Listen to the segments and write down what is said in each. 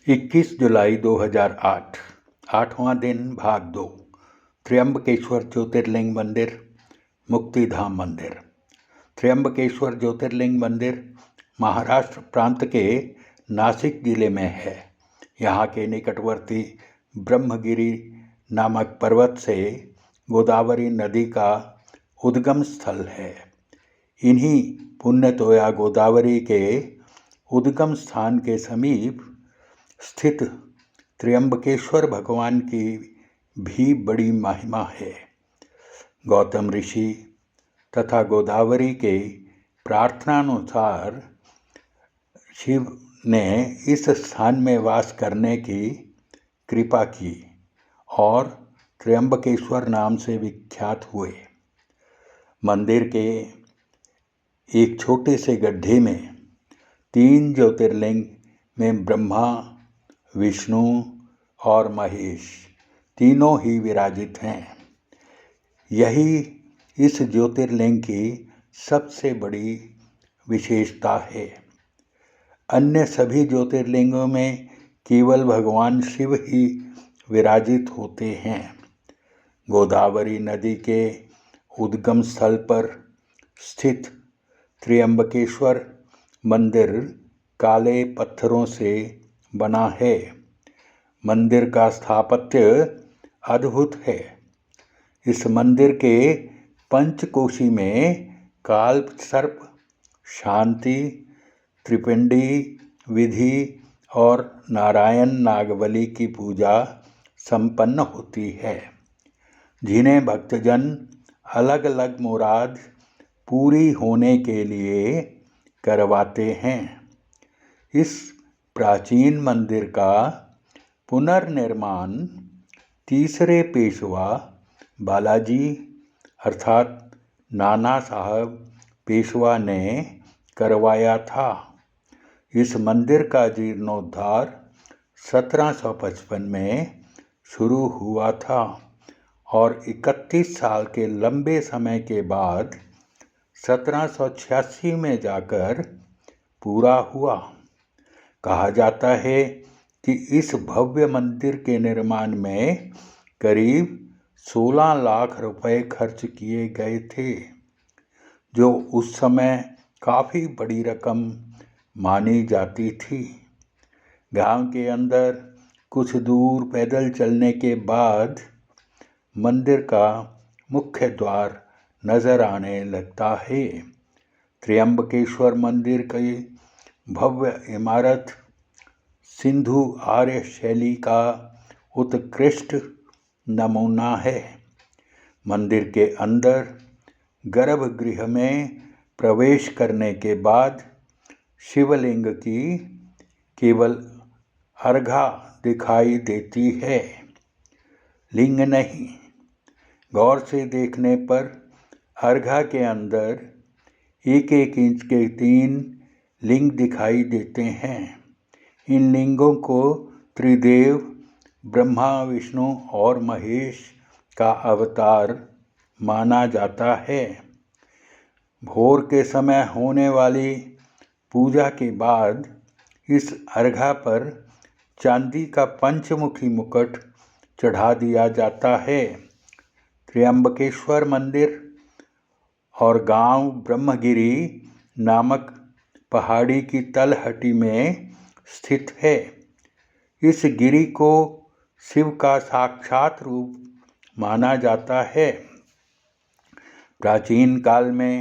21 जुलाई 2008 8वां दिन भाग 2 त्र्यंबकेश्वर ज्योतिर्लिंग मंदिर मुक्तिधाम मंदिर। त्र्यंबकेश्वर ज्योतिर्लिंग मंदिर महाराष्ट्र प्रांत के नासिक जिले में है। यहाँ के निकटवर्ती ब्रह्मगिरी नामक पर्वत से गोदावरी नदी का उद्गम स्थल है। इन्हीं पुण्यतोया गोदावरी के उद्गम स्थान के समीप स्थित त्र्यंबकेश्वर भगवान की भी बड़ी महिमा है। गौतम ऋषि तथा गोदावरी के प्रार्थनानुसार शिव ने इस स्थान में वास करने की कृपा की और त्र्यंबकेश्वर नाम से विख्यात हुए। मंदिर के एक छोटे से गड्ढे में 3 ज्योतिर्लिंग में ब्रह्मा, विष्णु और महेश तीनों ही विराजित हैं। यही इस ज्योतिर्लिंग की सबसे बड़ी विशेषता है। अन्य सभी ज्योतिर्लिंगों में केवल भगवान शिव ही विराजित होते हैं। गोदावरी नदी के उद्गम स्थल पर स्थित त्र्यंबकेश्वर मंदिर काले पत्थरों से बना है। मंदिर का स्थापत्य अद्भुत है। इस मंदिर के पंचकोशी में काल सर्प, शांति, त्रिपिंडी विधि और नारायण नागबली की पूजा संपन्न होती है, जिन्हें भक्तजन अलग अलग मुराद पूरी होने के लिए करवाते हैं। इस प्राचीन मंदिर का पुनर्निर्माण तीसरे पेशवा बालाजी अर्थात नाना साहब पेशवा ने करवाया था। इस मंदिर का जीर्णोद्धार 1755 में शुरू हुआ था और 31 साल के लंबे समय के बाद 1786 में जाकर पूरा हुआ। कहा जाता है कि इस भव्य मंदिर के निर्माण में करीब 16 लाख रुपए खर्च किए गए थे, जो उस समय काफ़ी बड़ी रकम मानी जाती थी। गांव के अंदर कुछ दूर पैदल चलने के बाद मंदिर का मुख्य द्वार नजर आने लगता है। त्र्यंबकेश्वर मंदिर की भव्य इमारत सिंधु आर्य शैली का उत्कृष्ट नमूना है। मंदिर के अंदर गर्भगृह में प्रवेश करने के बाद शिवलिंग की केवल अर्घा दिखाई देती है, लिंग नहीं। गौर से देखने पर अर्घा के अंदर 1-1 इंच के 3 लिंग दिखाई देते हैं। इन लिंगों को त्रिदेव ब्रह्मा, विष्णु और महेश का अवतार माना जाता है। भोर के समय होने वाली पूजा के बाद इस अर्घा पर चांदी का पंचमुखी मुकुट चढ़ा दिया जाता है। त्र्यंबकेश्वर मंदिर और गांव ब्रह्मगिरी नामक पहाड़ी की तलहटी में स्थित है। इस गिरी को शिव का साक्षात रूप माना जाता है। प्राचीन काल में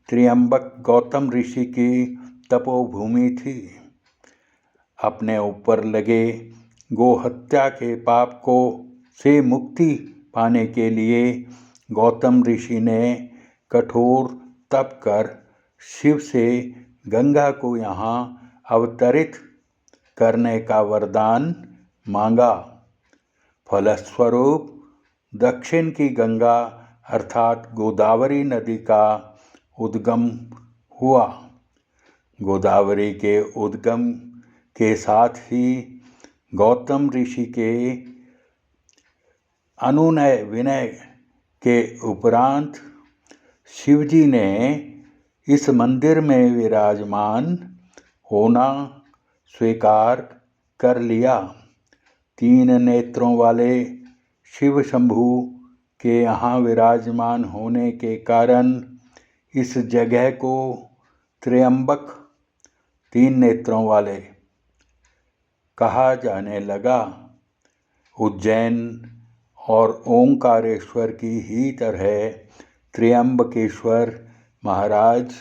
त्र्यंबक गौतम ऋषि की तपोभूमि थी। अपने ऊपर लगे गोहत्या के पाप को से मुक्ति पाने के लिए गौतम ऋषि ने कठोर तप कर शिव से गंगा को यहाँ अवतरित करने का वरदान मांगा। फलस्वरूप दक्षिण की गंगा अर्थात गोदावरी नदी का उद्गम हुआ। गोदावरी के उद्गम के साथ ही गौतम ऋषि के अनुनय विनय के उपरांत शिवजी ने इस मंदिर में विराजमान होना स्वीकार कर लिया। 3 नेत्रों वाले शिव शंभू के यहाँ विराजमान होने के कारण इस जगह को त्र्यंबक 3 नेत्रों वाले कहा जाने लगा। उज्जैन और ओंकारेश्वर की ही तरह त्र्यंबकेश्वर महाराज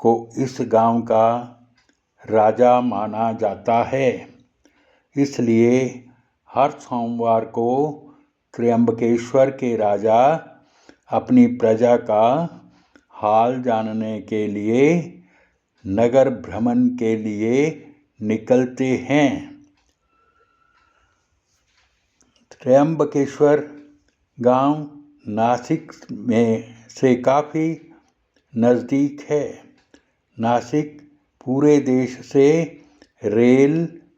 को इस गांव का राजा माना जाता है। इसलिए हर सोमवार को त्र्यंबकेश्वर के राजा अपनी प्रजा का हाल जानने के लिए नगर भ्रमण के लिए निकलते हैं। त्र्यंबकेश्वर गांव नासिक में से काफ़ी नज़दीक है। नासिक पूरे देश से रेल,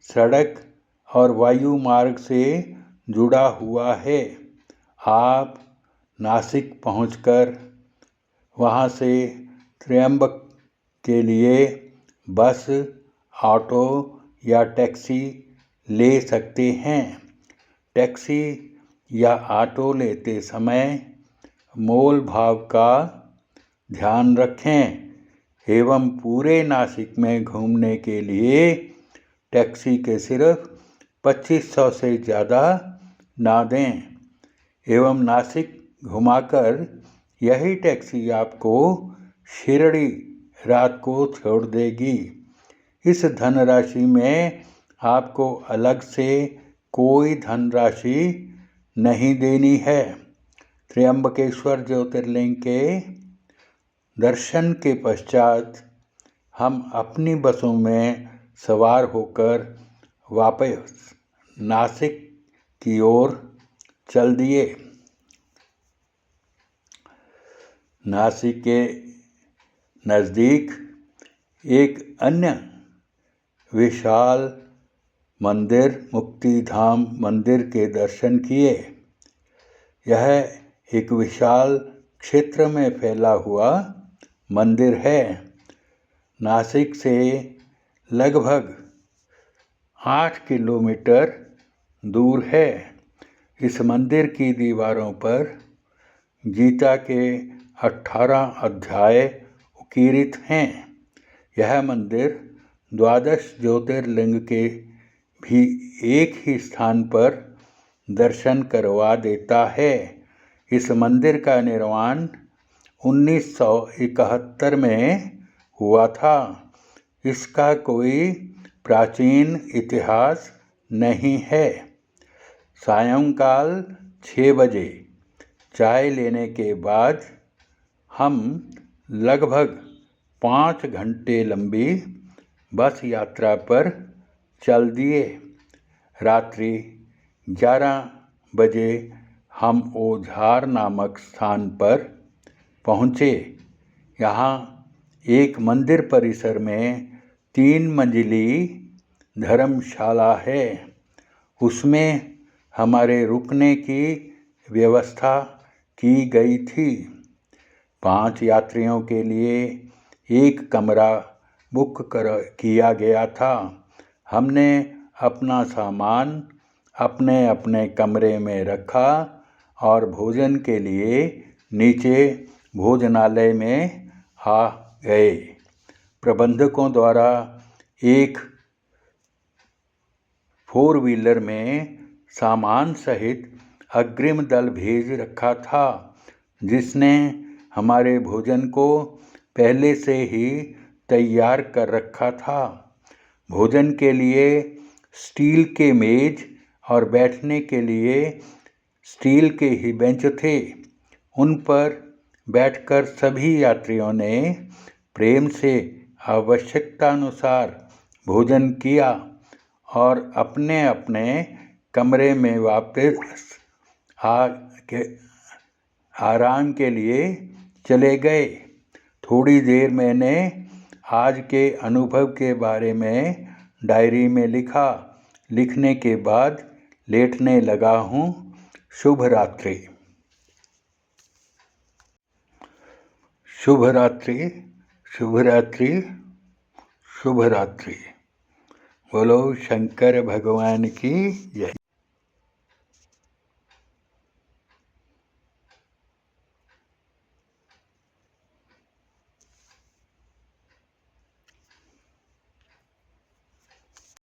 सड़क और वायु मार्ग से जुड़ा हुआ है। आप नासिक पहुंचकर वहां से त्र्यंबक के लिए बस, ऑटो या टैक्सी ले सकते हैं। टैक्सी या ऑटो लेते समय मोल भाव का ध्यान रखें एवं पूरे नासिक में घूमने के लिए टैक्सी के सिर्फ 2500 से ज़्यादा ना दें एवं नासिक घुमाकर यही टैक्सी आपको शिरडी रात को छोड़ देगी। इस धनराशि में आपको अलग से कोई धनराशि नहीं देनी है। त्र्यंबकेश्वर ज्योतिर्लिंग के दर्शन के पश्चात हम अपनी बसों में सवार होकर वापस नासिक की ओर चल दिए। नासिक के नज़दीक एक अन्य विशाल मंदिर मुक्तिधाम मंदिर के दर्शन किए। यह एक विशाल क्षेत्र में फैला हुआ मंदिर है। नासिक से लगभग 8 किलोमीटर दूर है। इस मंदिर की दीवारों पर गीता के 18 अध्याय उकीरित हैं। यह मंदिर 12 ज्योतिर्लिंग के भी एक ही स्थान पर दर्शन करवा देता है। इस मंदिर का निर्माण 1971 में हुआ था। इसका कोई प्राचीन इतिहास नहीं है। सायंकाल 6 बजे चाय लेने के बाद हम लगभग 5 घंटे लंबी बस यात्रा पर चल दिए। रात्रि 11 बजे हम ओझार नामक स्थान पर पहुँचे। यहाँ एक मंदिर परिसर में 3 मंजिली धर्मशाला है। उसमें हमारे रुकने की व्यवस्था की गई थी। 5 यात्रियों के लिए एक कमरा बुक किया गया था। हमने अपना सामान अपने अपने कमरे में रखा और भोजन के लिए नीचे भोजनालय में आ गए। प्रबंधकों द्वारा एक 4 व्हीलर में सामान सहित अग्रिम दल भेज रखा था, जिसने हमारे भोजन को पहले से ही तैयार कर रखा था। भोजन के लिए स्टील के मेज और बैठने के लिए स्टील के ही बेंच थे। उन पर बैठकर सभी यात्रियों ने प्रेम से आवश्यकतानुसार भोजन किया और अपने अपने कमरे में वापस आराम के लिए चले गए। थोड़ी देर मैंने आज के अनुभव के बारे में डायरी में लिखा। लिखने के बाद लेटने लगा हूँ। शुभ रात्रि। शुभ रात्रि, शुभ रात्रि, शुभ रात्रि। बोलो शंकर भगवान की जय।